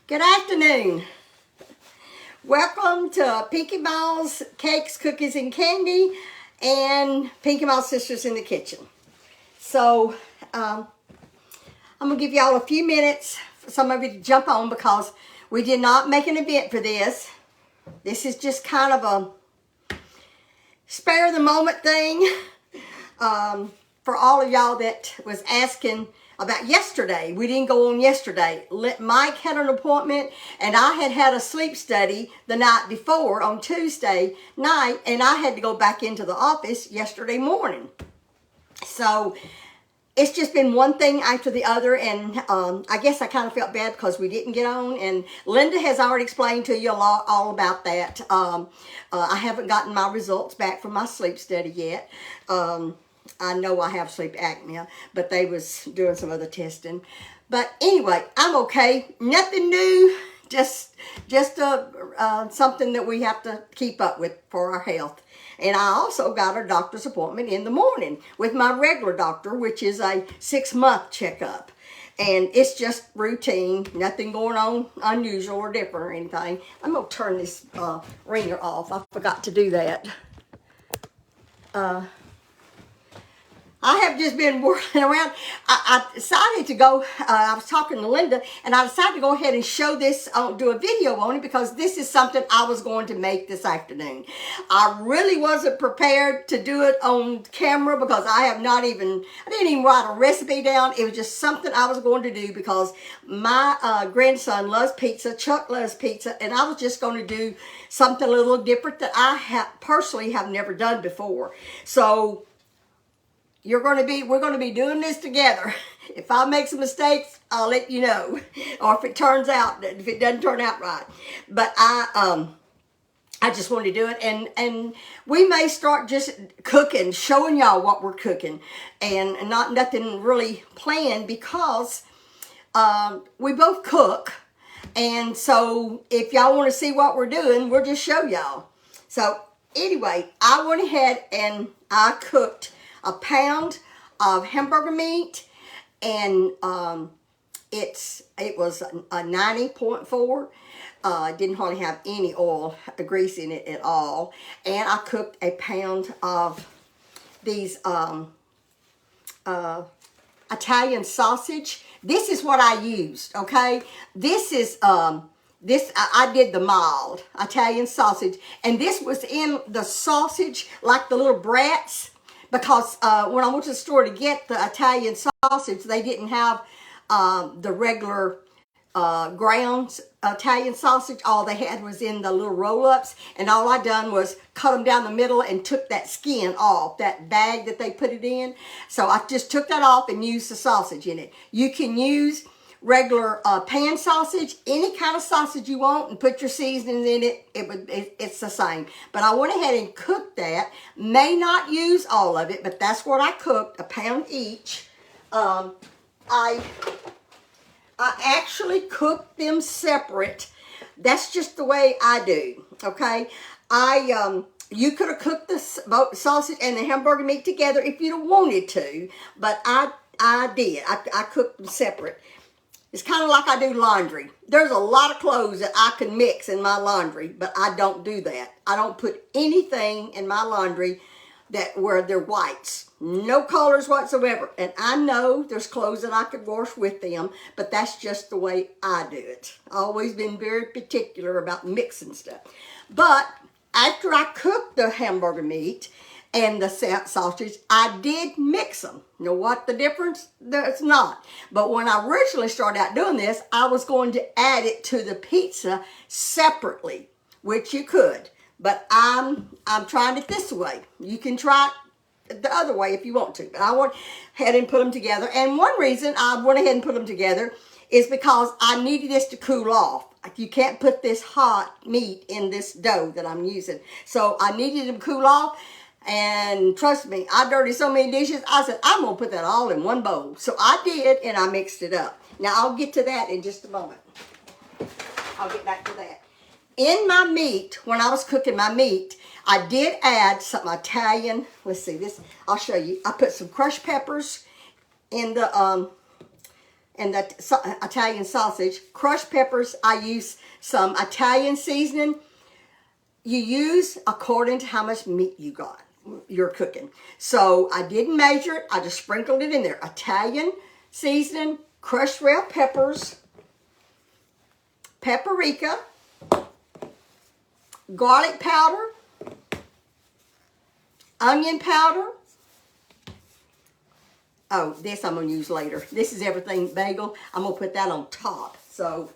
Good afternoon. Welcome to Pinky Malls Cakes, Cookies, and Candy and Pinky Mall Sisters in the Kitchen. So, I'm going to give y'all a few minutes for some of you to jump on because we did not make an event for this. This is just kind of a spare the moment thing for all of y'all that was asking about yesterday. We didn't go on yesterday. Mike had an appointment and I had a sleep study the night before on Tuesday night, and I had to go back into the office yesterday morning. So it's just been one thing after the other, and I guess I kind of felt bad because we didn't get on, and Linda has already explained to you all about that. I haven't gotten my results back from my sleep study yet. I know I have sleep apnea, but they was doing some other testing. But anyway, I'm okay. Nothing new. Just something that we have to keep up with for our health. And I also got a doctor's appointment in the morning with my regular doctor, which is a 6-month checkup. And it's just routine, nothing going on unusual or different or anything. I'm going to turn this ringer off. I forgot to do that. I have just been working around. I decided to go, I was talking to Linda, and I decided to go ahead and show this, do a video on it, because this is something I was going to make this afternoon. I really wasn't prepared to do it on camera because I didn't even write a recipe down. It was just something I was going to do because my grandson loves pizza, Chuck loves pizza, and I was just going to do something a little different that I personally have never done before. So we're going to be doing this together. If I make some mistakes, I'll let you know, or if it doesn't turn out right. But I just want to do it, and we may start just cooking, showing y'all what we're cooking, and nothing really planned because we both cook, and so if y'all want to see what we're doing, we'll just show y'all. So anyway, I went ahead and I cooked a pound of hamburger meat, and it was a 90.4. Didn't hardly have any oil, grease in it at all. And I cooked a pound of these Italian sausage. This is what I used, okay? This is I did the mild Italian sausage, and this was in the sausage like the little brats. Because when I went to the store to get the Italian sausage, they didn't have the regular ground Italian sausage. All they had was in the little roll-ups. And all I done was cut them down the middle and took that skin off, that bag that they put it in. So I just took that off and used the sausage in it. You can use regular pan sausage, any kind of sausage you want, and put your seasonings in it. It's the same. But I went ahead and cooked that. May not use all of it, but that's what I cooked, a pound each. I actually cooked them separate. That's just the way I do, okay? You could have cooked the sausage and the hamburger meat together if you'd have wanted to, but I did. I cooked them separate. It's kind of like I do laundry. There's a lot of clothes that I can mix in my laundry, but I don't do that. I don't put anything in my laundry where they're whites. No colors whatsoever. And I know there's clothes that I could wash with them, but that's just the way I do it. I've always been very particular about mixing stuff. But after I cooked the hamburger meat and the sausage, I did mix them. You know what the difference? There's not. But when I originally started out doing this, I was going to add it to the pizza separately, which you could. But I'm trying it this way. You can try it the other way if you want to. But I went ahead and put them together. And one reason I went ahead and put them together is because I needed this to cool off. You can't put this hot meat in this dough that I'm using. So I needed them to cool off. And trust me, I dirtied so many dishes, I said, I'm going to put that all in one bowl. So I did, and I mixed it up. Now, I'll get to that in just a moment. I'll get back to that. In my meat, when I was cooking my meat, I did add some Italian, let's see, this, I'll show you. I put some crushed peppers in the and the Italian sausage. Crushed peppers, I use some Italian seasoning. You use according to how much meat you're cooking. So I didn't measure it. I just sprinkled it in there. Italian seasoning, crushed red peppers, paprika, garlic powder, onion powder. Oh, this I'm going to use later. This is everything bagel. I'm going to put that on top. So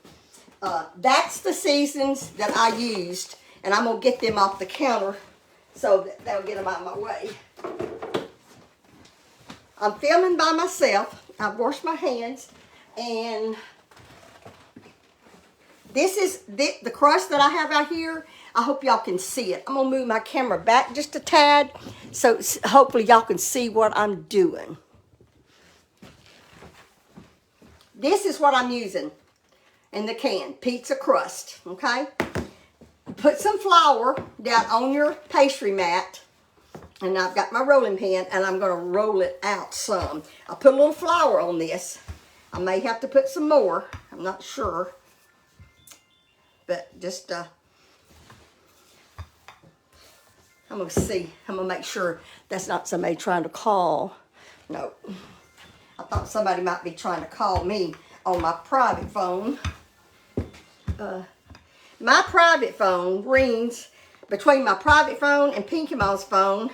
that's the seasons that I used. And I'm going to get them off the counter so that they'll get them out of my way. I'm filming by myself. I've washed my hands. And this is the crust that I have out here. I hope y'all can see it. I'm going to move my camera back just a tad so hopefully y'all can see what I'm doing. This is what I'm using in the can, pizza crust, okay? Put some flour down on your pastry mat, and I've got my rolling pin, and I'm going to roll it out some. I put a little flour on this. I may have to put some more. I'm not sure. But just, I'm going to see. I'm going to make sure that's not somebody trying to call. No. I thought somebody might be trying to call me on my private phone. My private phone rings between my private phone and Pinky Mom's phone.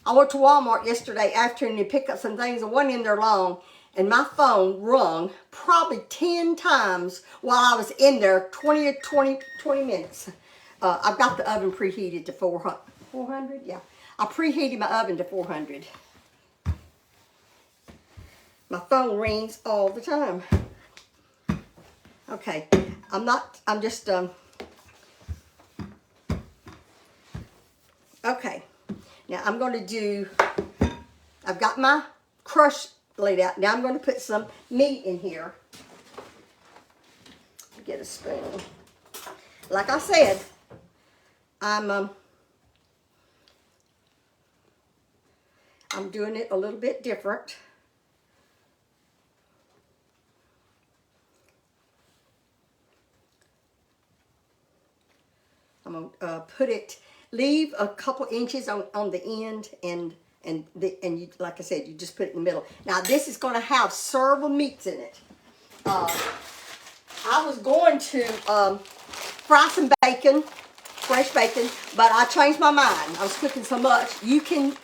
I went to Walmart yesterday afternoon to pick up some things that wasn't in there long, and my phone rung probably 10 times while I was in there, 20 minutes. I've got the oven preheated to 400. Yeah, I preheated my oven to 400. My phone rings all the time. Okay, I'm just, okay. Now I'm going to do, I've got my crust laid out. Now I'm going to put some meat in here. Get a spoon. Like I said, I'm doing it a little bit different. I'm going to put it, leave a couple inches on the end, and you, like I said, you just put it in the middle. Now this is going to have several meats in it. I was going to fry some bacon, fresh bacon, but I changed my mind. I was cooking so much. You can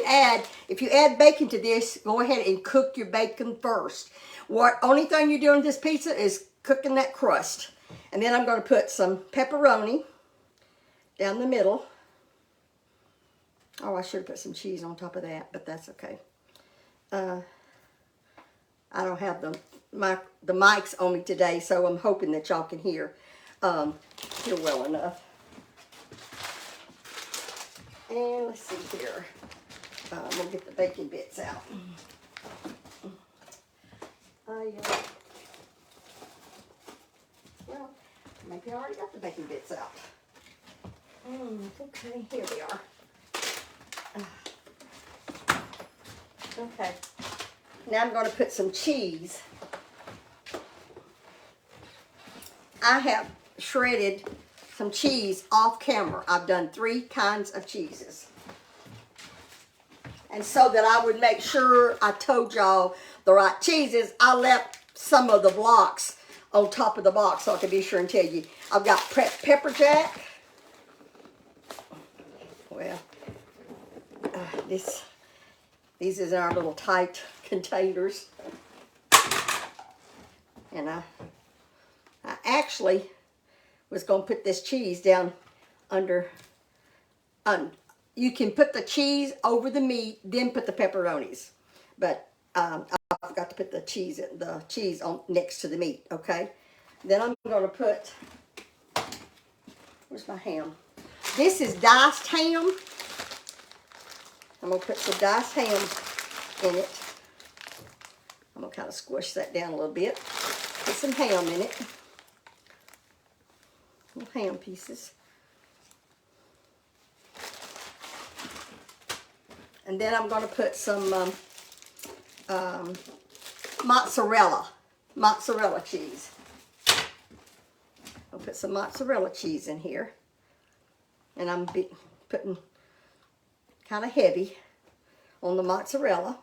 add, if you add bacon to this, go ahead and cook your bacon first. Only thing you're doing with this pizza is cooking that crust. And then I'm going to put some pepperoni down the middle. Oh, I should have put some cheese on top of that, but that's okay. I don't have the mics on me today, so I'm hoping that y'all can hear well enough. And let's see here. I'm going to get the bacon bits out. Well, maybe I already got the bacon bits out. Okay, here we are. Okay, now I'm going to put some cheese. I have shredded some cheese off camera. I've done 3 kinds of cheeses. And so that I would make sure I told y'all the right cheeses, I left some of the blocks on top of the box so I could be sure and tell you. I've got pepper jack. Well, these is our little tight containers. And I actually was going to put this cheese down under. You can put the cheese over the meat, then put the pepperonis. But I forgot to put the cheese on next to the meat. Okay. Then I'm going to put. Where's my ham? This is diced ham. I'm going to put some diced ham in it. I'm going to kind of squish that down a little bit. Put some ham in it. Little ham pieces. And then I'm going to put some mozzarella cheese. I'll put some mozzarella cheese in here. And I'm putting kind of heavy on the mozzarella.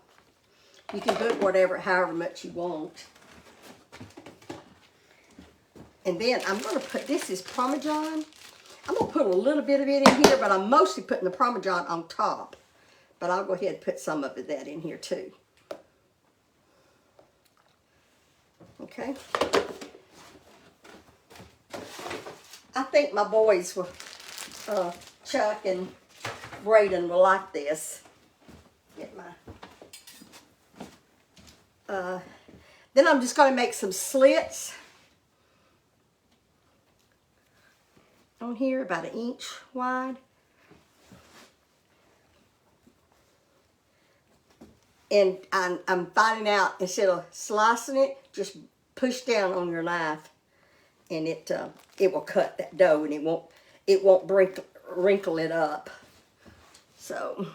You can put however much you want. And then I'm going to put, this is Parmesan. I'm going to put a little bit of it in here, but I'm mostly putting the Parmesan on top. But I'll go ahead and put some of that in here too. Okay. I think my boys will, Chuck and Braden will like this. Get my, then I'm just going to make some slits on here, about 1 inch wide. And I'm finding out, instead of slicing it, just push down on your knife, and it will cut that dough, and it won't wrinkle it up. So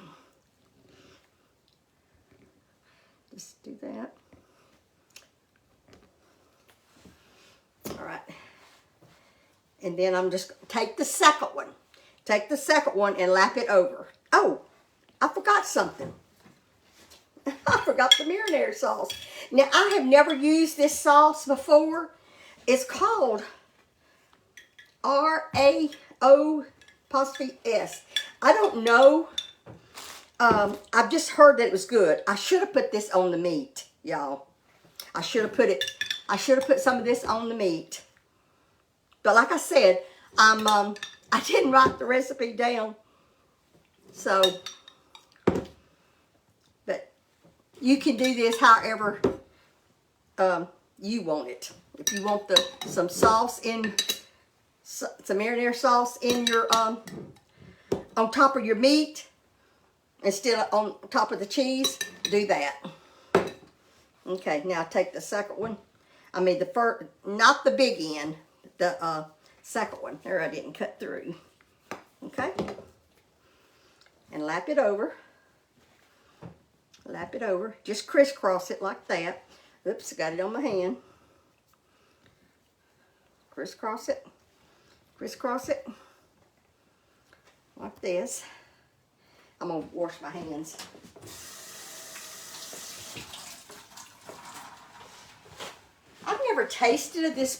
just do that. All right. And then I'm just take the second one. Take the second one and lap it over. Oh, I forgot something. I forgot the marinara sauce. Now, I have never used this sauce before. It's called RAO''S. I don't know. I've just heard that it was good. I should have put this on the meat, y'all. I should have put some of this on the meat. But like I said, I didn't write the recipe down. So, but you can do this however you want it. If you want some sauce in, some marinara sauce in your, on top of your meat, instead of on top of the cheese, do that. Okay, now take the second one. I mean the first, not the big end. The second one. There, I didn't cut through. Okay? And lap it over. Lap it over. Just crisscross it like that. Oops, I got it on my hand. Crisscross it. Crisscross it. Like this. I'm going to wash my hands. I've never tasted this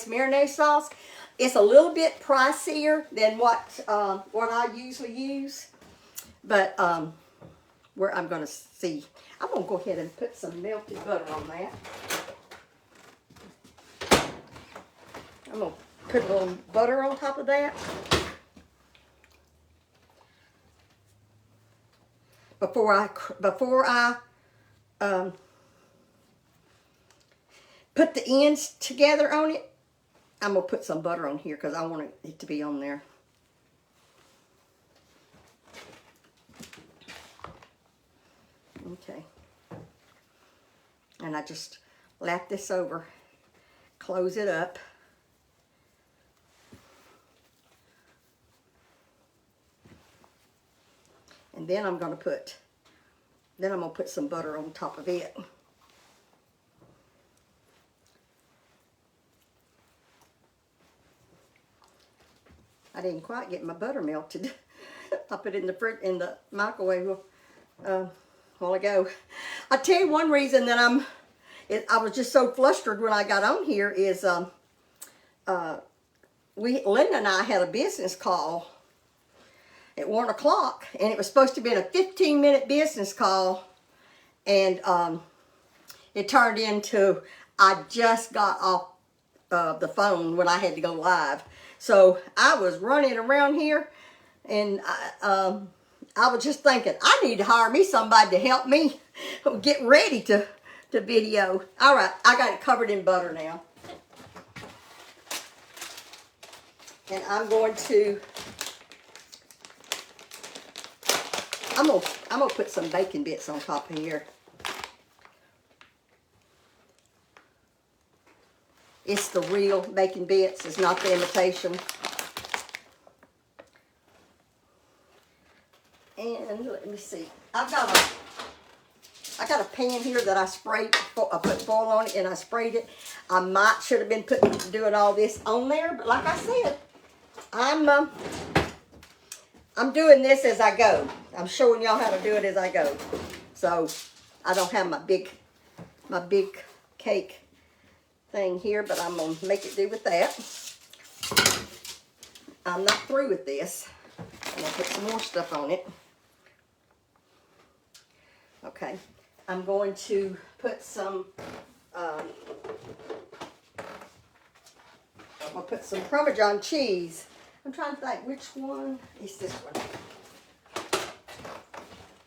marinara sauce. It's a little bit pricier than what I usually use, but where I'm going to see. I'm going to go ahead and put some melted butter on that. I'm going to put a little butter on top of that. Before I put the ends together on it, I'm going to put some butter on here because I want it to be on there. Okay. And I just lap this over, close it up. And then I'm going to put some butter on top of it. I didn't quite get my butter melted. I put it in the microwave a while ago. I'll tell you one reason that I was just so flustered when I got on here is Linda and I had a business call at 1 o'clock, and it was supposed to be a 15-minute business call, and it turned into I just got off the phone when I had to go live. So I was running around here, and I was just thinking, I need to hire me somebody to help me get ready to video. All right, I got it covered in butter now. And I'm gonna put some bacon bits on top of here. It's the real bacon bits. It's not the imitation. And let me see. I got a pan here that I sprayed, I put foil on it and I sprayed it. I should have been doing all this on there, but like I said, I'm doing this as I go. I'm showing y'all how to do it as I go. So I don't have my big cake thing here, but I'm gonna make it do with that. I'm not through with this. I'm gonna put some more stuff on it. Okay, I'm going to put some, I'm gonna put some Parmesan cheese. I'm trying to think which one is this one.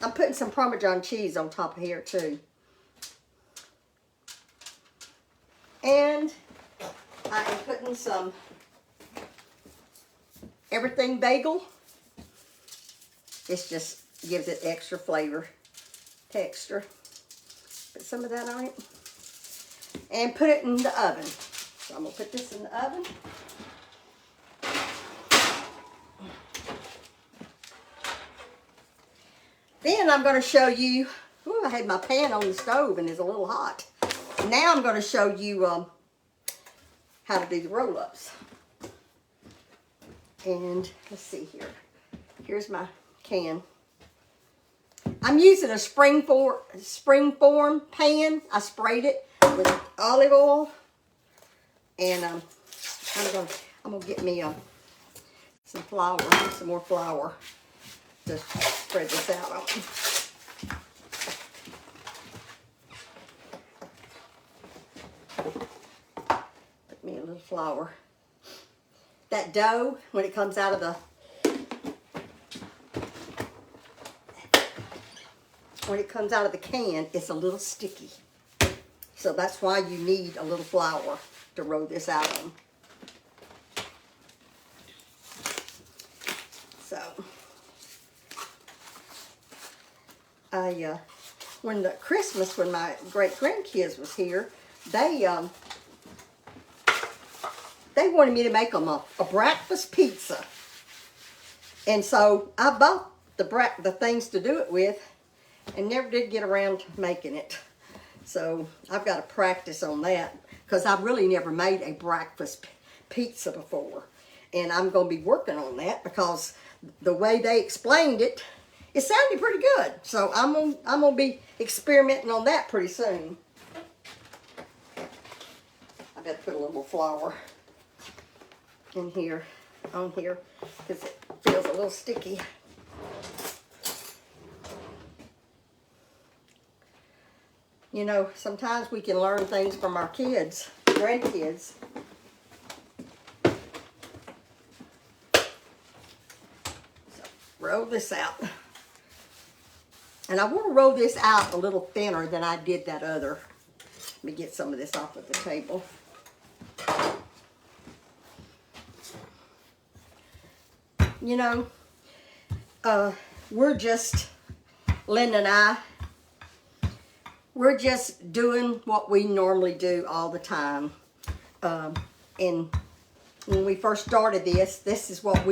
I'm putting some Parmesan cheese on top of here too. And I am putting some everything bagel. This just gives it extra flavor, texture. Put some of that on it. And put it in the oven. So I'm going to put this in the oven. Then I'm going to show you, I had my pan on the stove and it's a little hot. Now I'm going to show you how to do the roll-ups. And let's see here. Here's my can. I'm using a springform pan. I sprayed it with olive oil. And I'm gonna get me some flour, some more flour to spread this out on. Put me a little flour. That dough, when it comes out of the can, it's a little sticky. So that's why you need a little flour to roll this out on. So, when my great grandkids was here, they wanted me to make them a breakfast pizza. And so I bought the things to do it with and never did get around to making it. So I've got to practice on that because I've really never made a breakfast pizza before. And I'm going to be working on that because the way they explained it, it sounded pretty good. So I'm going to be experimenting on that pretty soon. I better put a little more flour in here, on here, because it feels a little sticky. You know, sometimes we can learn things from our kids, grandkids. So, roll this out. And I want to roll this out a little thinner than I did that other. Let me get some of this off of the table. You know, Linda and I, we're just doing what we normally do all the time. And when we first started this is what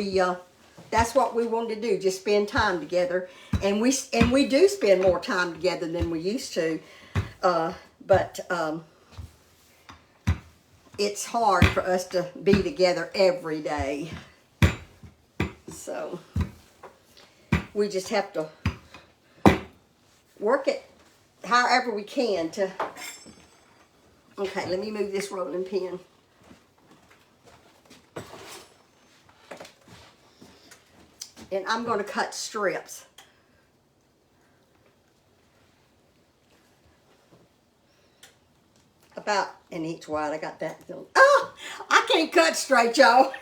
that's what we wanted to do, just spend time together. And we do spend more time together than we used to. But it's hard for us to be together every day. So we just have to work it however we can to. Okay, let me move this rolling pin. And I'm going to cut strips. About an inch wide. I got that. Oh, I can't cut straight, y'all.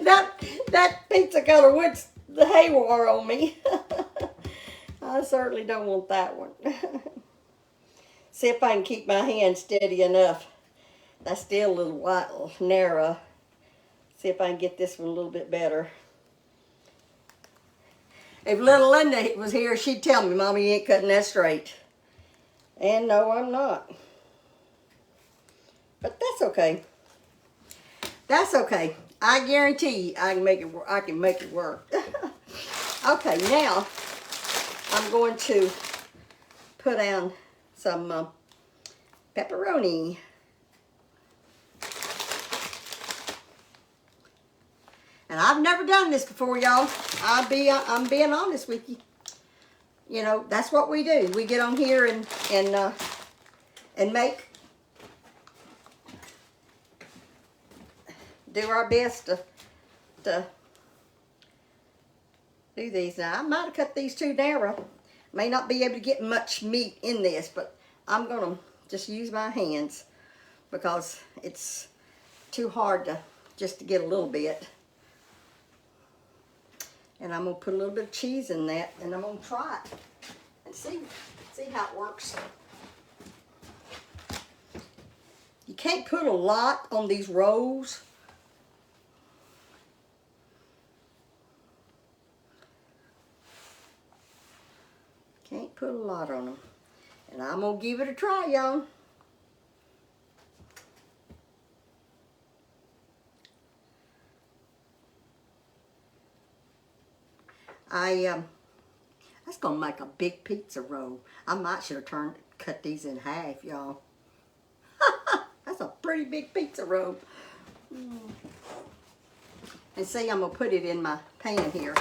that pizza cutter went the haywire on me. I certainly don't want that one. See if I can keep my hand steady enough. That's still a little wide, narrow. See if I can get this one a little bit better. If little Linda was here, she'd tell me, Mommy, you ain't cutting that straight. And no, I'm not. But that's okay. That's okay. I guarantee you I can make it work. I can make it work. Okay, now I'm going to put down some pepperoni. And I've never done this before, y'all. I'm being honest with you. You know, that's what we do. We get on here and make, do our best to do these. Now, I might have cut these too narrow. May not be able to get much meat in this, but I'm gonna just use my hands because it's too hard to just to get a little bit. And I'm gonna put a little bit of cheese in that, and I'm gonna try it and see how it works. You can't put a lot on these rolls. Can't put a lot on them. And I'm gonna give it a try, y'all. That's gonna make a big pizza roll. I might should have cut these in half, y'all. That's a pretty big pizza roll. And see, I'm gonna put it in my pan here.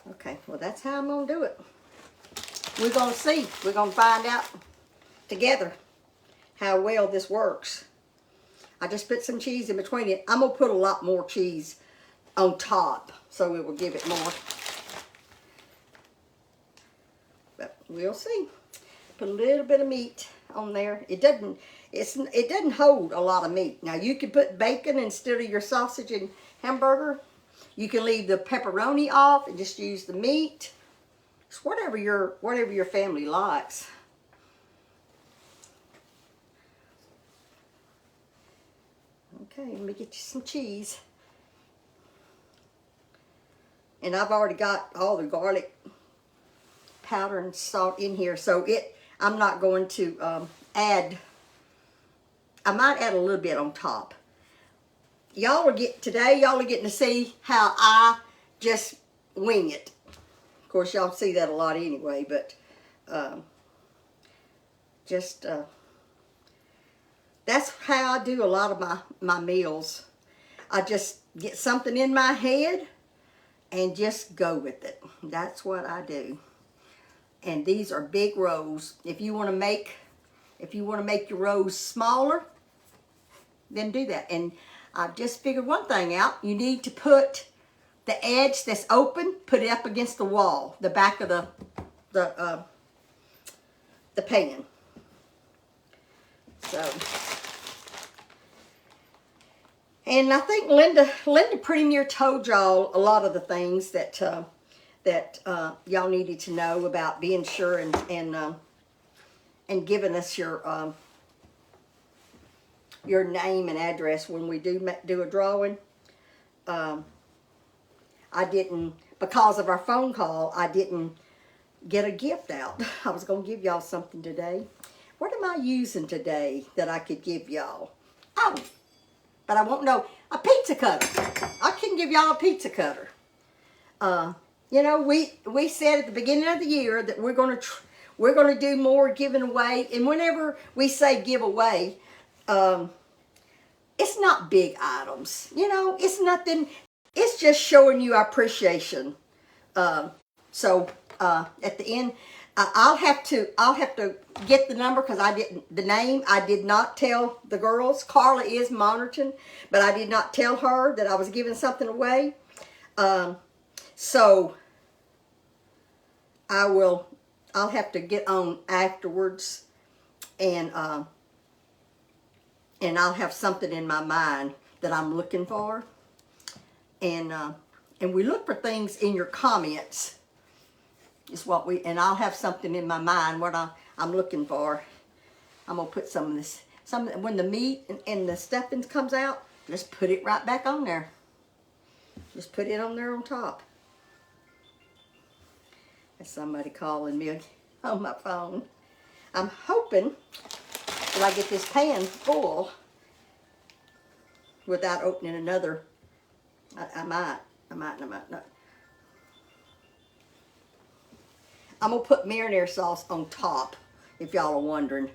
Okay, well that's how I'm gonna do it. We're gonna see. We're gonna find out together how well this works. I just put some cheese in between it. I'm gonna put a lot more cheese on top, so it will give it more. But we'll see. Put a little bit of meat on there. It doesn't hold a lot of meat. Now you can put bacon instead of your sausage and hamburger. You can leave the pepperoni off and just use the meat. It's whatever your family likes. Okay, let me get you some cheese. And I've already got all the garlic powder and salt in here, so I'm not going to add. I might add a little bit on top. Today y'all are getting to see how I just wing it. Of course, y'all see that a lot anyway, but that's how I do a lot of my meals. I just get something in my head and just go with it. That's what I do. And these are big rolls. If you want to make your rolls smaller, then do that. And I just figured one thing out. You need to put the edge that's open, put it up against the wall, the back of the pan. So, and I think Linda pretty near told y'all a lot of the things that y'all needed to know about being sure and giving us your name and address when we do a drawing. I didn't, because of our phone call, I didn't get a gift out. I was going to give y'all something today. What am I using today that I could give y'all? Oh, but I won't know. A pizza cutter. I can give y'all a pizza cutter. You know, we said at the beginning of the year that we're going to do more giving away. And whenever we say give away, it's not big items. You know, it's nothing. It's just showing you our appreciation. So at the end, I'll have to get the number because I did not tell the girls. Carla is monitoring, but I did not tell her that I was giving something away. So I'll have to get on afterwards, and I'll have something in my mind that I'm looking for. And we look for things in your comments. Is what and I'll have something in my mind what I'm looking for. I'm gonna put some of this. When the meat and the stuffing comes out, just put it right back on there. Just put it on there on top. There's somebody calling me on my phone. I'm hoping that I get this pan full without opening another. I might not. I'm going to put marinara sauce on top, if y'all are wondering.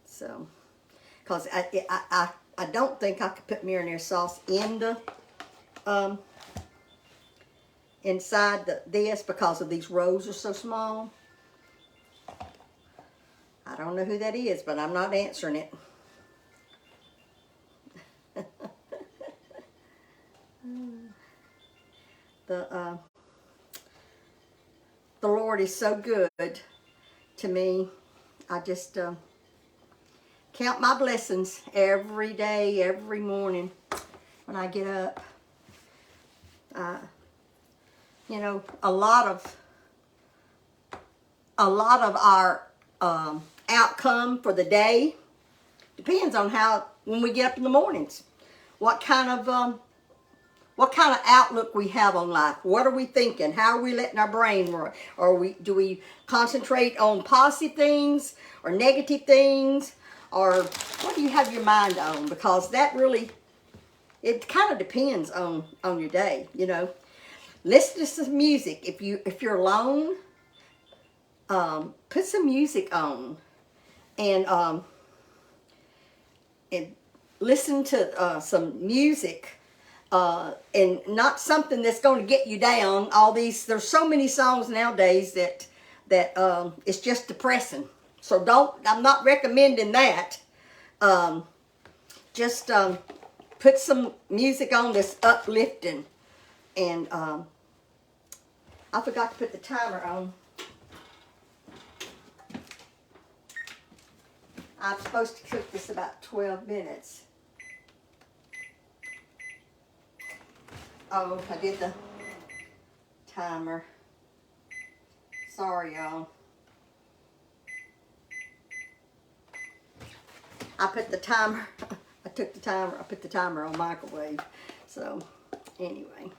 So, because I don't think I could put marinara sauce in the, inside this because of these rolls are so small. I don't know who that is, but I'm not answering it. The Lord is so good to me. I just count my blessings every day, every morning when I get up. You know, a lot of our outcome for the day depends on when we get up in the mornings, what kind of outlook we have on life. What are we thinking? How are we letting our brain work? Do we concentrate on positive things or negative things? Or what do you have your mind on? Because that really, it kind of depends on your day, you know. Listen to some music. If you're alone, put some music on and listen to some music. And not something that's going to get you down. There's so many songs nowadays that it's just depressing. So I'm not recommending that. Just put some music on that's uplifting. And I forgot to put the timer on. I'm supposed to cook this about 12 minutes. Oh, I did the timer. Sorry, y'all. I put the timer, I put the timer on microwave. So, anyway.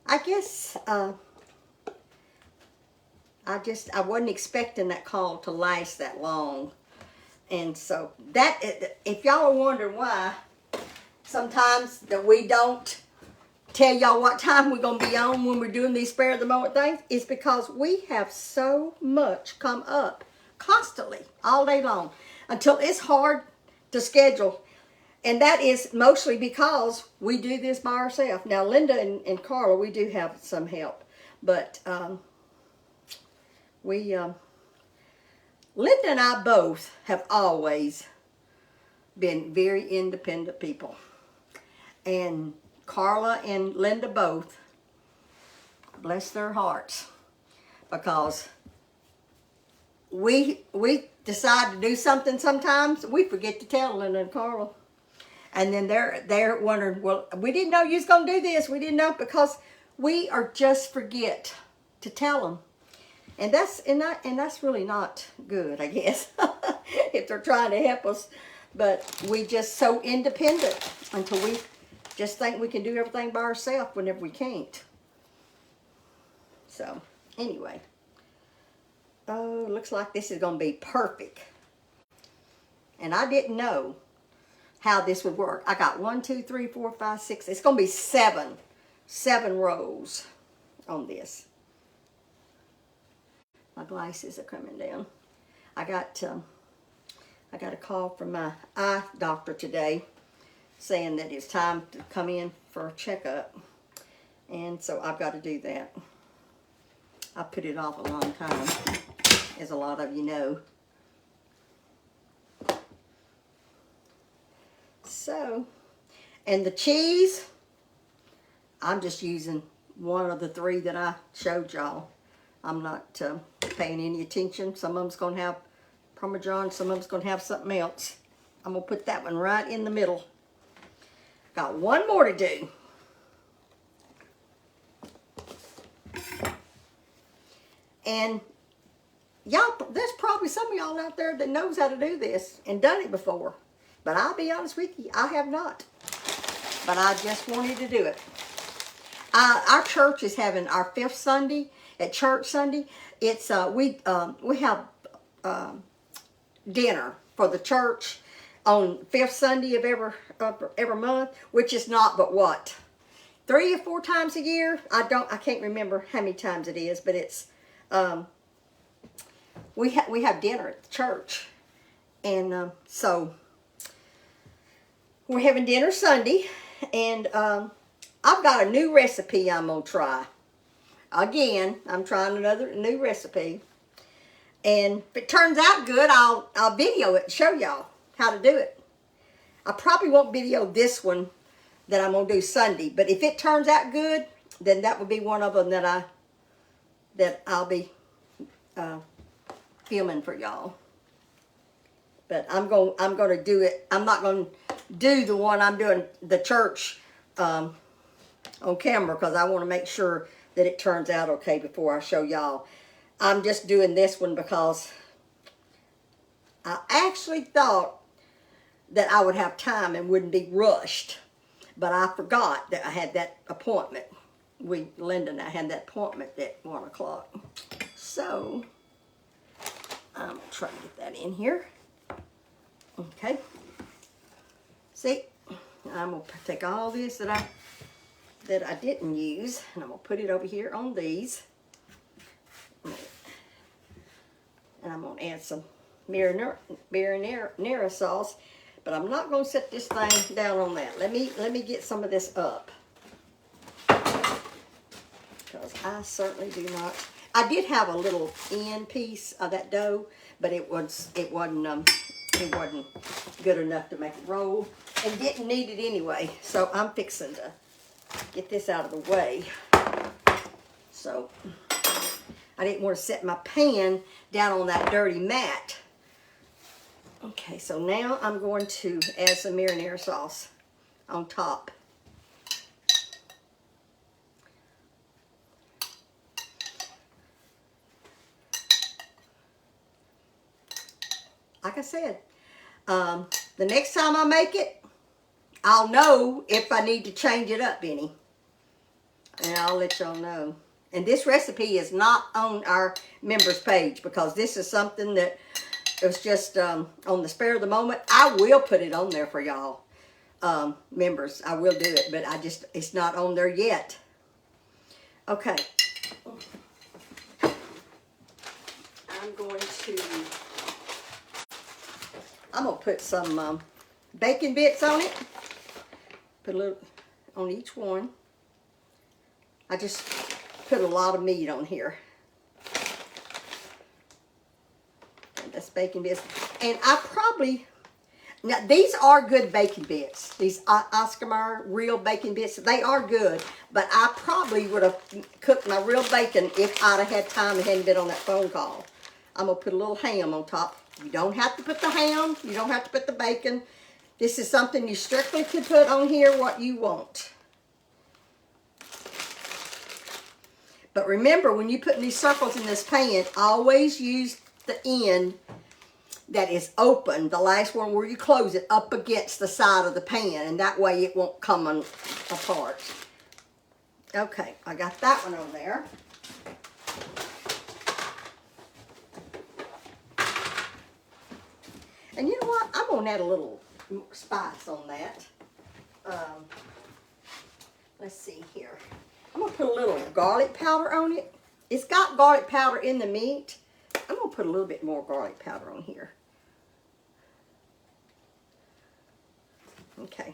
I guess, I wasn't expecting that call to last that long. And so, if y'all are wondering why, sometimes that we don't tell y'all what time we're going to be on when we're doing these spare of the moment things, is because we have so much come up constantly all day long until it's hard to schedule. And that is mostly because we do this by ourselves. Now, Linda and Carla, we do have some help. But Linda and I both have always been very independent people. And Carla and Linda both, bless their hearts, because we decide to do something sometimes, we forget to tell Linda and Carla. And then they're wondering, well, we didn't know you was going to do this. We didn't know, because we are just forget to tell them. And that's really not good, I guess, if they're trying to help us. But we just so independent until we just think we can do everything by ourselves whenever we can't. So, anyway. Oh, looks like this is going to be perfect. And I didn't know how this would work. I got 1, 2, 3, 4, 5, 6. It's going to be 7 rows on this. My glasses are coming down. I got a call from my eye doctor today saying that it's time to come in for a checkup. And so I've got to do that. I put it off a long time, as a lot of you know. So, and the cheese, I'm just using one of the 3 that I showed y'all. I'm not paying any attention. Some of them's going to have Parmesan, some of them's going to have something else. I'm going to put that one right in the middle. Got one more to do. And y'all, there's probably some of y'all out there that knows how to do this and done it before. But I'll be honest with you, I have not. But I just wanted to do it. Our church is having our 5th Sunday at Church Sunday. It's we have dinner for the church on 5th Sunday of every month, which is not but what, 3 or 4 times a year. I can't remember how many times it is, but it's we have dinner at the church, and so we're having dinner Sunday, and I've got a new recipe I'm gonna try. Again, I'm trying another new recipe, and if it turns out good, I'll video it and show y'all how to do it. I probably won't video this one that I'm gonna do Sunday, but if it turns out good, then that would be one of them that I'll be filming for y'all. But I'm gonna do it. I'm not gonna do the one I'm doing the church on camera, because I want to make sure that it turns out okay before I show y'all. I'm just doing this one because I actually thought that I would have time and wouldn't be rushed, but I forgot that I had that appointment. Linda and I had that appointment at 1 o'clock. So I'm gonna try to get that in here. Okay. See, I'm gonna take all this that I didn't use, and I'm gonna put it over here on these, and I'm gonna add some marinara sauce. But I'm not gonna set this thing down on that. Let me get some of this up, because I certainly do not. I did have a little end piece of that dough, but it wasn't good enough to make it roll, and didn't need it anyway. So I'm fixing to get this out of the way. So I didn't want to set my pan down on that dirty mat. Okay, so now I'm going to add some marinara sauce on top. Like I said, the next time I make it, I'll know if I need to change it up any. And I'll let y'all know. And this recipe is not on our members page, because this is something that it was just on the spare of the moment. I will put it on there for y'all, members. I will do it, but it's not on there yet. Okay. I'm going to put some bacon bits on it. Put a little on each one. I just put a lot of meat on here. That's bacon bits. And I probably, now these are good bacon bits. These Oscar Mayer real bacon bits, they are good. But I probably would have cooked my real bacon if I'd have had time and hadn't been on that phone call. I'm going to put a little ham on top. You don't have to put the ham. You don't have to put the bacon. This is something you strictly can put on here what you want. But remember, when you put these circles in this pan, always use the end that is open, the last one where you close it, up against the side of the pan, and that way it won't come apart. Okay, I got that one on there. And you know what? I'm going to add a little spice on that. Let's see here. I'm going to put a little garlic powder on it. It's got garlic powder in the meat. I'm going to put a little bit more garlic powder on here. Okay.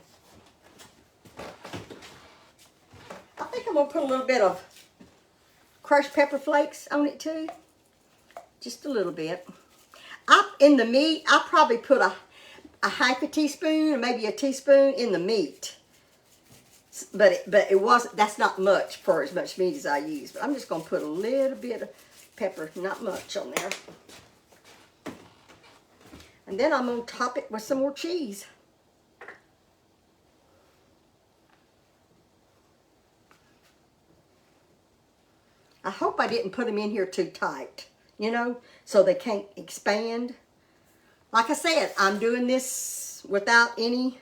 I think I'm going to put a little bit of crushed pepper flakes on it too. Just a little bit. In the meat, I probably put a half a teaspoon or maybe a teaspoon in the meat. But it wasn't, that's not much for as much meat as I use. But I'm just going to put a little bit of pepper, not much on there. And then I'm going to top it with some more cheese. I hope I didn't put them in here too tight, you know, so they can't expand. Like I said, I'm doing this without any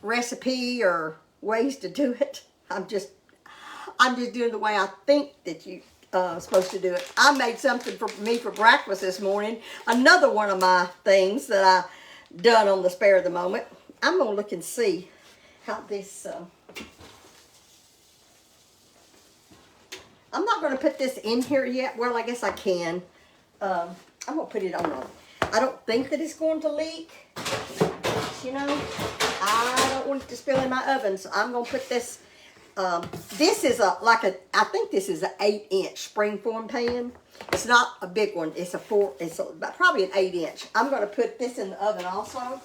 recipe or ways to do it. I'm just doing the way I think that you supposed to do it. I made something for me for breakfast this morning. Another one of my things that I done on the spare of the moment. I'm gonna look and see how this I'm not going to put this in here yet. Well, I guess I can. I'm going to put it on. I don't think that it's going to leak. You know, I don't want it to spill in my oven, so I'm going to put this. This is I think this is an 8-inch springform pan. It's not a big one. It's probably an 8-inch. I'm going to put this in the oven also.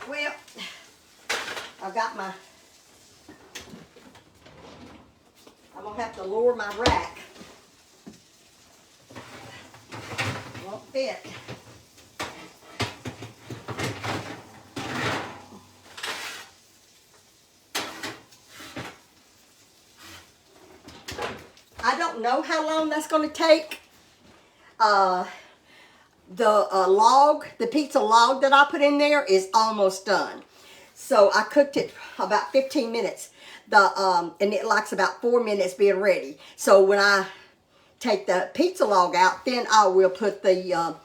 Well, I've got I'm going to have to lower my rack. Won't fit. I don't know how long that's going to take. The pizza log that I put in there is almost done. So I cooked it about 15 minutes. And it likes about 4 minutes being ready. So when I take the pizza log out, then I will put the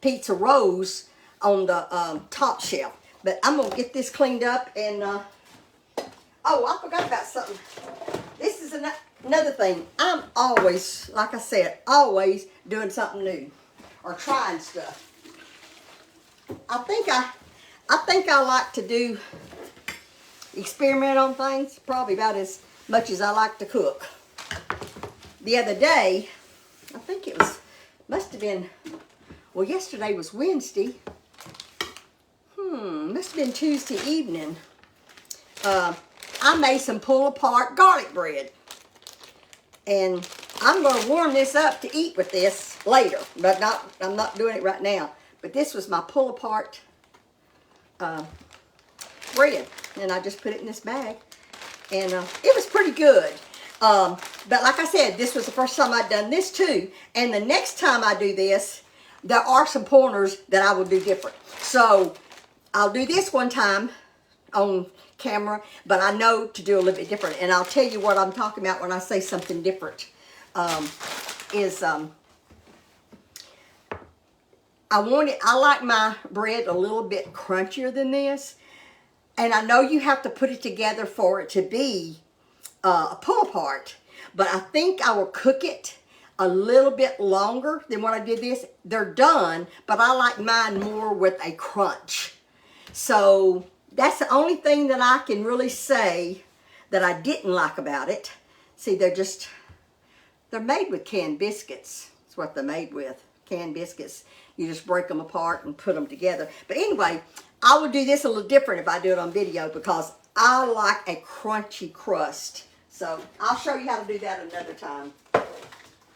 pizza rolls on the top shelf. But I'm going to get this cleaned up and, oh, I forgot about something. This is another thing. I'm always, like I said, always doing something new or trying stuff. I think I like to experiment on things probably about as much as I like to cook. The other day, I think must have been, well, yesterday was Wednesday. Must have been Tuesday evening. I made some pull-apart garlic bread. And I'm going to warm this up to eat with this later. But I'm not doing it right now. But this was my pull-apart bread. And I just put it in this bag. And it was pretty good. But like I said, this was the first time I'd done this too. And the next time I do this, there are some pointers that I will do different. So I'll do this one time on camera, but I know to do a little bit different. And I'll tell you what I'm talking about when I say something different. I like my bread a little bit crunchier than this. And I know you have to put it together for it to be a pull apart. But I think I will cook it a little bit longer than when I did this. They're done, but I like mine more with a crunch. So that's the only thing that I can really say that I didn't like about it. See, they're made with canned biscuits. That's what they're made with, canned biscuits. You just break them apart and put them together. But anyway, I will do this a little different if I do it on video because I like a crunchy crust. So I'll show you how to do that another time.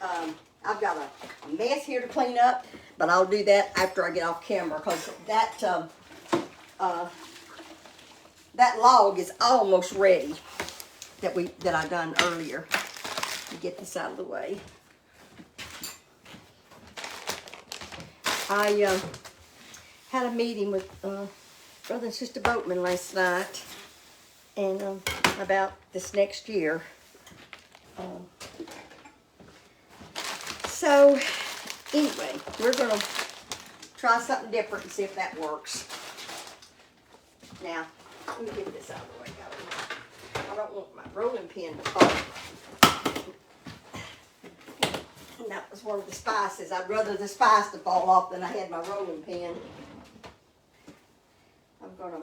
I've got a mess here to clean up, but I'll do that after I get off camera because that log is almost ready that I done earlier. Let me get this out of the way. I had a meeting with Brother and Sister Boatman last night and about this next year. So anyway, we're going to try something different and see if that works. Now, let me get this out of the way. I don't want my rolling pin to fall. And that was one of the spices. I'd rather the spice to fall off than I had my rolling pin. I'm going to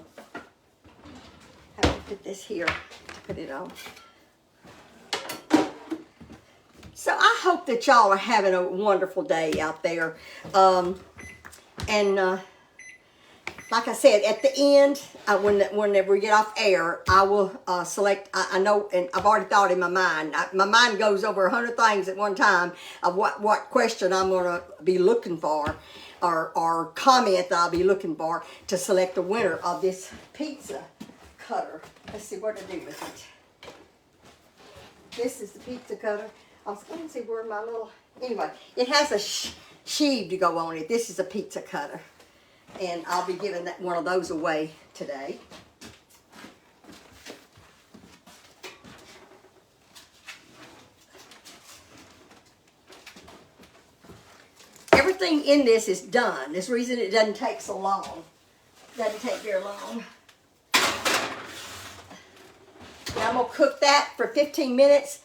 have to put this here to put it on. So I hope that y'all are having a wonderful day out there. Like I said, at the end, whenever we get off air, I will select, I know, and I've already thought in my mind. My mind goes over 100 things at one time of what question I'm going to be looking for or comment that I'll be looking for to select the winner of this pizza cutter. Let's see what to do with it. This is the pizza cutter. I was going to see where my little, anyway, it has a sheave to go on it. This is a pizza cutter. And I'll be giving one of those away today. Everything in this is done. This reason it doesn't take so long. It doesn't take very long. Now I'm going to cook that for 15 minutes.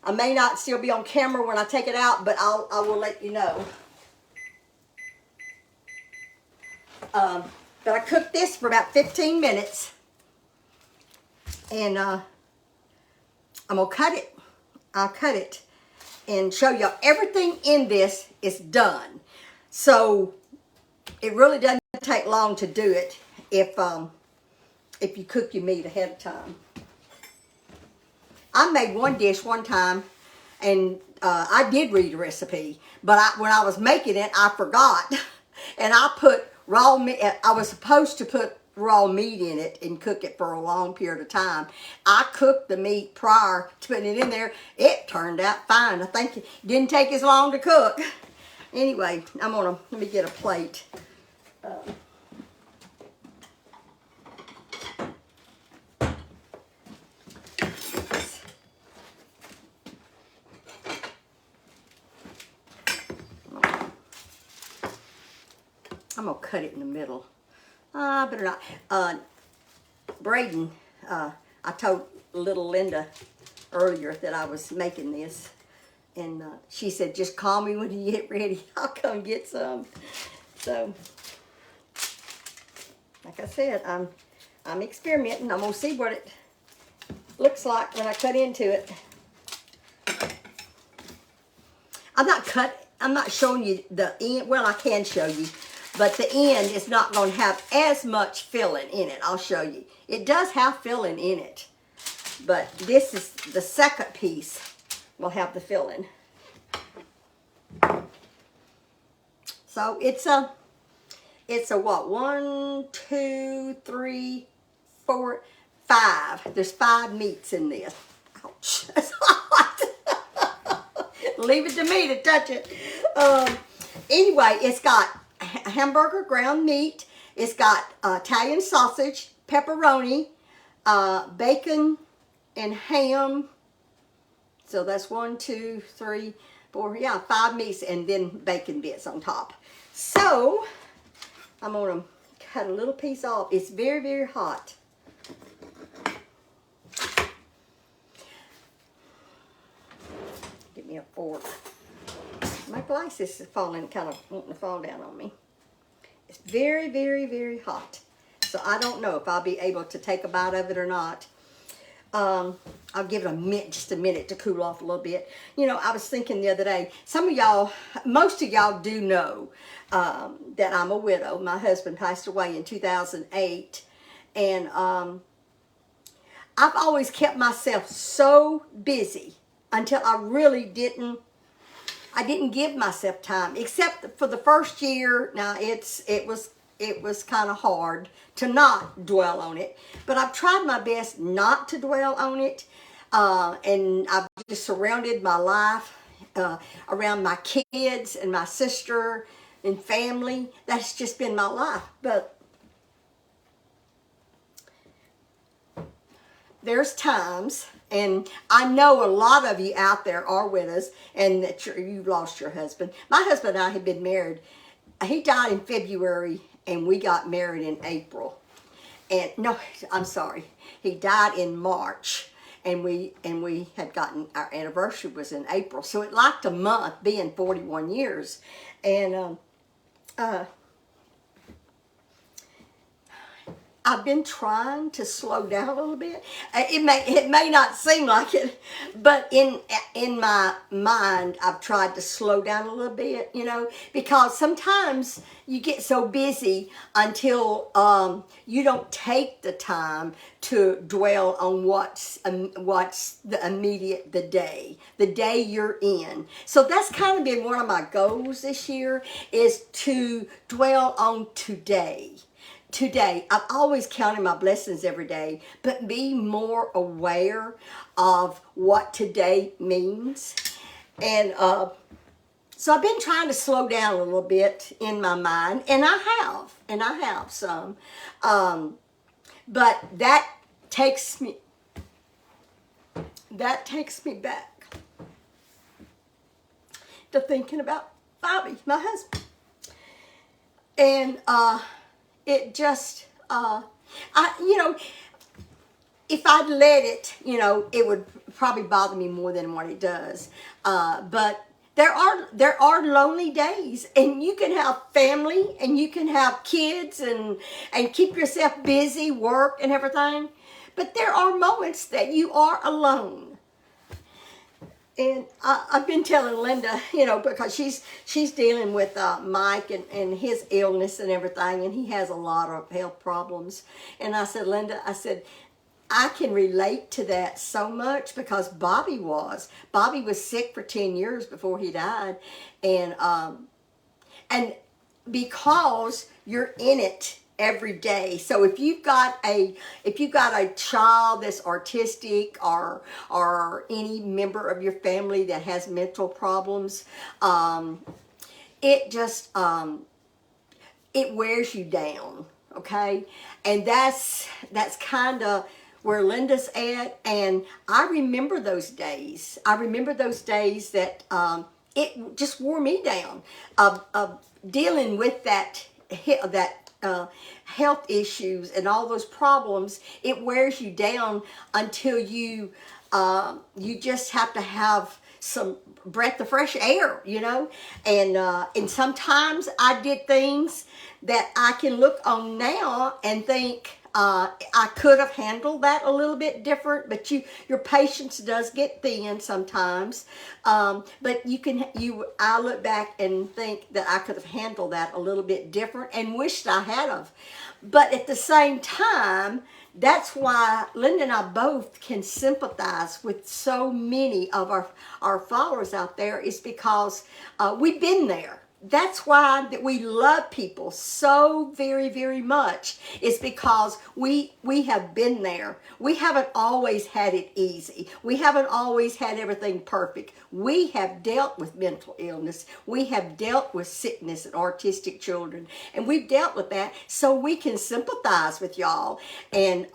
I may not still be on camera when I take it out, but I will let you know. But I cooked this for about 15 minutes. And I'm going to cut it. I'll cut it and show you everything in this is done. So it really doesn't take long to do it if you cook your meat ahead of time. I made one dish one time, and I did read a recipe, but when I was making it, I forgot. And I put raw meat. I was supposed to put raw meat in it and cook it for a long period of time. I cooked the meat prior to putting it in there. It turned out fine. I think it didn't take as long to cook. Anyway, let me get a plate. I'm going to cut it in the middle. I better not. Braden, I told little Linda earlier that I was making this. And she said, just call me when you get ready. I'll come get some. So, like I said, I'm experimenting. I'm going to see what it looks like when I cut into it. I'm not showing you the end. Well, I can show you. But the end is not going to have as much filling in it. I'll show you. It does have filling in it. But this is the second piece will have the filling. So it's a what? 1, 2, 3, 4, 5. There's 5 meats in this. Ouch. That's hot. Leave it to me to touch it. Anyway, it's got hamburger ground meat. It's got Italian sausage, pepperoni, bacon, and ham. So that's 1, 2, 3, 4, yeah, 5 meats, and then bacon bits on top. So I'm gonna cut a little piece off. It's very, very hot. Get me a fork. My glasses is falling, kind of wanting to fall down on me. It's very, very, very hot. So I don't know if I'll be able to take a bite of it or not. I'll give it just a minute to cool off a little bit. You know, I was thinking the other day, most of y'all do know that I'm a widow. My husband passed away in 2008. And I've always kept myself so busy until I really didn't give myself time, except for the first year. Now it was kind of hard to not dwell on it, but I've tried my best not to dwell on it, and I've just surrounded my life around my kids and my sister and family. That's just been my life. But there's times, and I know a lot of you out there are widows and that you've lost your husband. My husband and I had been married. He died in February and we got married in April. And no, I'm sorry. He died in March and we had gotten, our anniversary was in April. So it liked a month being 41 years. And I've been trying to slow down a little bit. It may not seem like it, but in my mind, I've tried to slow down a little bit, you know, because sometimes you get so busy until you don't take the time to dwell on what's the immediate, the day you're in. So that's kind of been one of my goals this year, is to dwell on today. Today, I'm always counting my blessings every day, but be more aware of what today means. And so I've been trying to slow down a little bit in my mind, and I have some. But that takes me back to thinking about Bobby, my husband. And it just, you know, if I'd let it, it would probably bother me more than what it does. But there are lonely days, and you can have family, and you can have kids, and keep yourself busy, work and everything. But there are moments that you are alone. And I've been telling Linda, because she's dealing with Mike and his illness and everything, and he has a lot of health problems. And I said, Linda, I can relate to that so much because Bobby was sick for 10 years before he died, and because you're in it every day. So if you've got a child that's autistic, or any member of your family that has mental problems, it just it wears you down. Okay, and that's kind of where Linda's at. And I remember those days. That it just wore me down, of dealing with that health issues and all those problems. It wears you down until you just have to have some breath of fresh air, and sometimes I did things that I can look on now and think, I could have handled that a little bit different, but your patience does get thin sometimes. But I look back and think that I could have handled that a little bit different, and wished I had of. But at the same time, that's why Linda and I both can sympathize with so many of our followers out there, is because we've been there. That's why that we love people so very, very much, is because we have been there. We haven't always had it easy. We haven't always had everything perfect. We have dealt with mental illness. We have dealt with sickness and autistic children, and we've dealt with that, so we can sympathize with y'all. And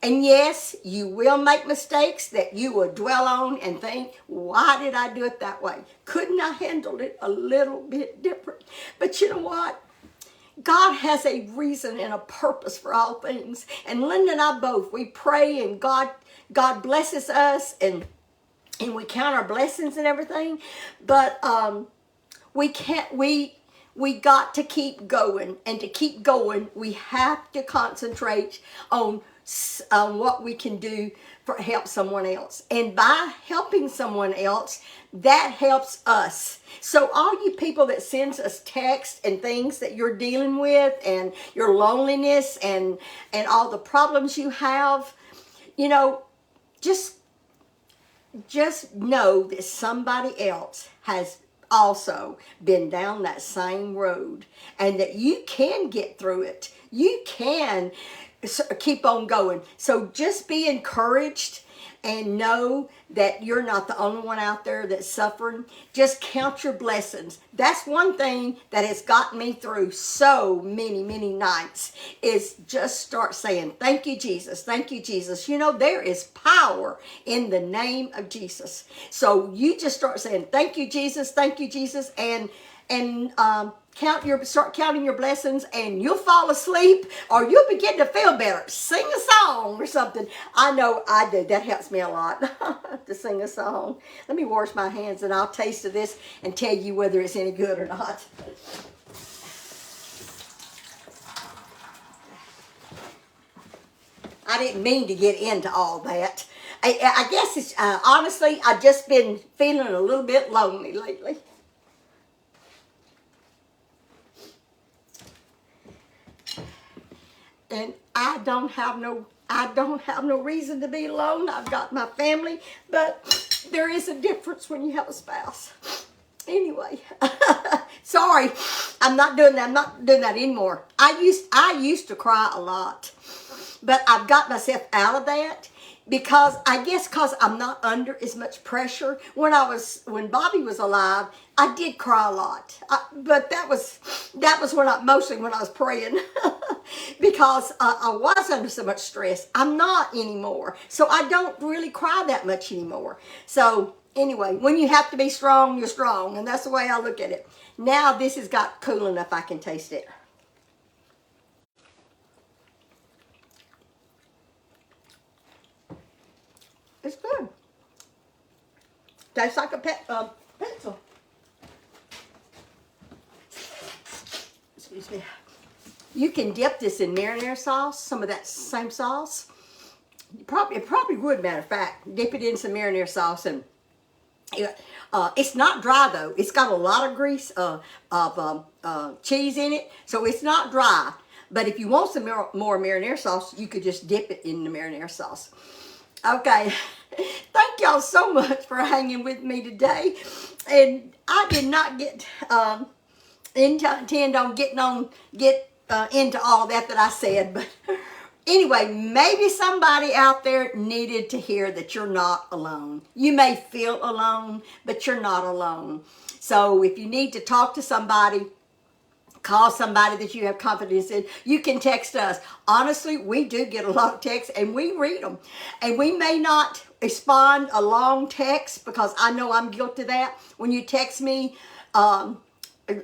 yes, you will make mistakes that you will dwell on and think, why did I do it that way? Couldn't I handle it a little bit different? But you know what? God has a reason and a purpose for all things. And Linda and I both, we pray, and God blesses us, and we count our blessings and everything. But we got to keep going. And to keep going, we have to concentrate on what we can do for help someone else. And by helping someone else, that helps us. So all you people that sends us texts and things that you're dealing with, and your loneliness, and all the problems you have, just know that somebody else has also been down that same road, and that you can get through it. You can keep on going. So just be encouraged, and know that you're not the only one out there that's suffering. Just count your blessings. That's one thing that has gotten me through so many, many nights, is just start saying, thank you, Jesus. Thank you, Jesus. There is power in the name of Jesus. So you just start saying, thank you, Jesus. Thank you, Jesus. And start counting your blessings, and you'll fall asleep, or you'll begin to feel better. Sing a song or something. I know I do. That helps me a lot to sing a song. Let me wash my hands, and I'll taste of this and tell you whether it's any good or not. I didn't mean to get into all that. I guess it's honestly, I've just been feeling a little bit lonely lately. And I don't have no reason to be alone. I've got my family, but there is a difference when you have a spouse. Anyway, sorry, I'm not doing that anymore. I used to cry a lot, but I've got myself out of that, because I'm not under as much pressure. When Bobby was alive, I did cry a lot, but that was mostly when I was praying, because I was under so much stress. I'm not anymore, so I don't really cry that much anymore. So anyway, when you have to be strong, you're strong, and that's the way I look at it. Now this has got cool enough I can taste it. Tastes like a pencil. Excuse me. You can dip this in marinara sauce, some of that same sauce. It probably would, matter of fact. Dip it in some marinara sauce, and it's not dry though. It's got a lot of grease of cheese in it, so it's not dry. But if you want some more marinara sauce, you could just dip it in the marinara sauce. Okay, thank y'all so much for hanging with me today. And I did not intend on getting into all that I said, but anyway, maybe somebody out there needed to hear that you're not alone. You may feel alone, but you're not alone. So if you need to talk to somebody, call somebody that you have confidence in, you can text us. Honestly, we do get a lot of texts, and we read them. And we may not respond a long text, because I know I'm guilty of that. When you text me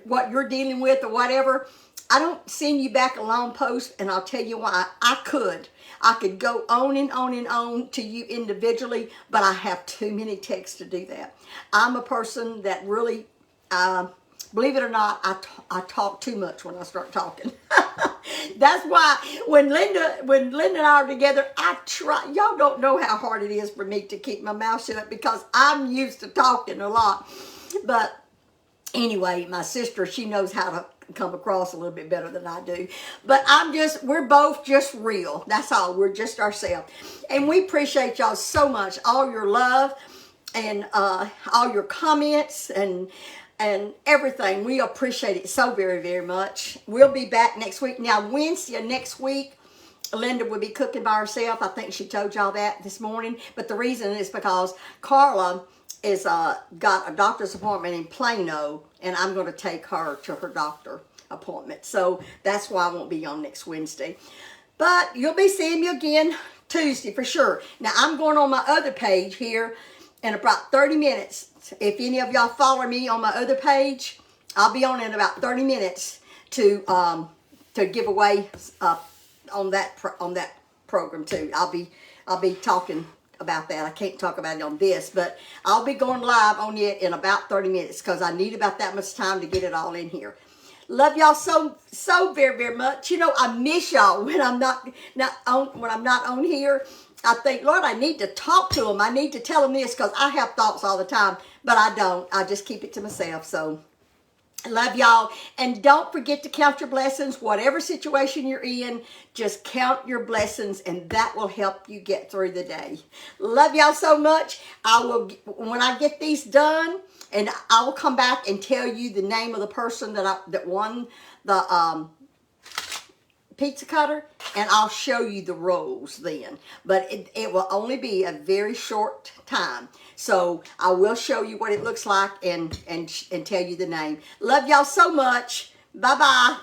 what you're dealing with or whatever, I don't send you back a long post, and I'll tell you why. I could go on and on and on to you individually, but I have too many texts to do that. I'm a person that really, believe it or not, I talk too much when I start talking. That's why when Linda and I are together, I try. Y'all don't know how hard it is for me to keep my mouth shut, because I'm used to talking a lot. But anyway, my sister, she knows how to come across a little bit better than I do. But we're both just real. That's all. We're just ourselves. And we appreciate y'all so much. All your love and all your comments and everything. We appreciate it so very, very much. We'll be back next week. Now, Wednesday of next week, Linda will be cooking by herself. I think she told y'all that this morning. But the reason is because Carla is got a doctor's appointment in Plano, and I'm going to take her to her doctor appointment. So that's why I won't be on next Wednesday. But you'll be seeing me again Tuesday for sure. Now, I'm going on my other page here in about 30 minutes. If any of y'all follow me on my other page, I'll be on in about 30 minutes to give away on that program too. I'll be talking about that. I can't talk about it on this, but I'll be going live on it in about 30 minutes, because I need about that much time to get it all in here. Love y'all so very, very much. You know, I miss y'all when I'm not on here. I think, Lord, I need to talk to them. I need to tell them this, because I have thoughts all the time, but I don't. I just keep it to myself. So I love y'all. And don't forget to count your blessings. Whatever situation you're in, just count your blessings, and that will help you get through the day. Love y'all so much. When I get these done, and I will come back and tell you the name of the person that won the pizza cutter, and I'll show you the rolls then. But it will only be a very short time. So I will show you what it looks like and tell you the name. Love y'all so much. Bye-bye.